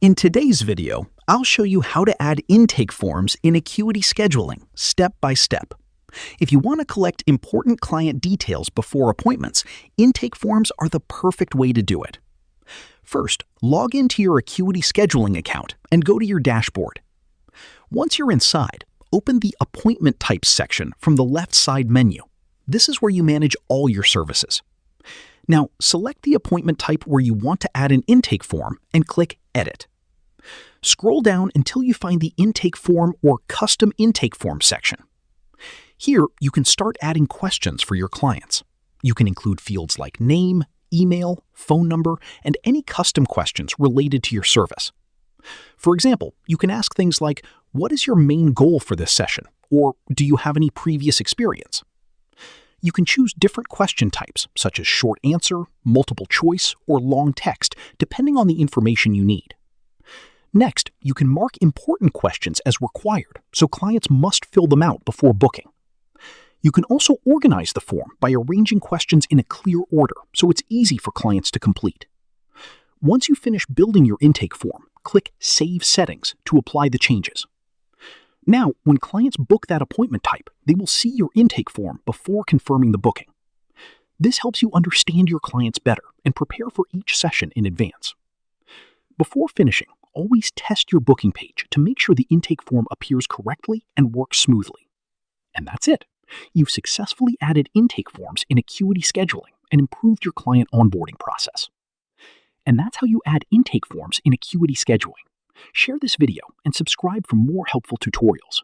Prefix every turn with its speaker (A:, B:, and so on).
A: In today's video, I'll show you how to add intake forms in Acuity Scheduling, step by step. If you want to collect important client details before appointments, intake forms are the perfect way to do it. First, log into your Acuity Scheduling account and go to your dashboard. Once you're inside, open the Appointment Types section from the left side menu. This is where you manage all your services. Now, select the appointment type where you want to add an intake form and click Edit. Scroll down until you find the Intake Form or Custom Intake Form section. Here, you can start adding questions for your clients. You can include fields like name, email, phone number, and any custom questions related to your service. For example, you can ask things like, "What is your main goal for this session?" or "Do you have any previous experience?" You can choose different question types, such as short answer, multiple choice, or long text, depending on the information you need. Next, you can mark important questions as required, so clients must fill them out before booking. You can also organize the form by arranging questions in a clear order, so it's easy for clients to complete. Once you finish building your intake form, click Save Settings to apply the changes. Now, when clients book that appointment type, they will see your intake form before confirming the booking. This helps you understand your clients better and prepare for each session in advance. Before finishing, always test your booking page to make sure the intake form appears correctly and works smoothly. And that's it. You've successfully added intake forms in Acuity Scheduling and improved your client onboarding process. And that's how you add intake forms in Acuity Scheduling. Share this video and subscribe for more helpful tutorials.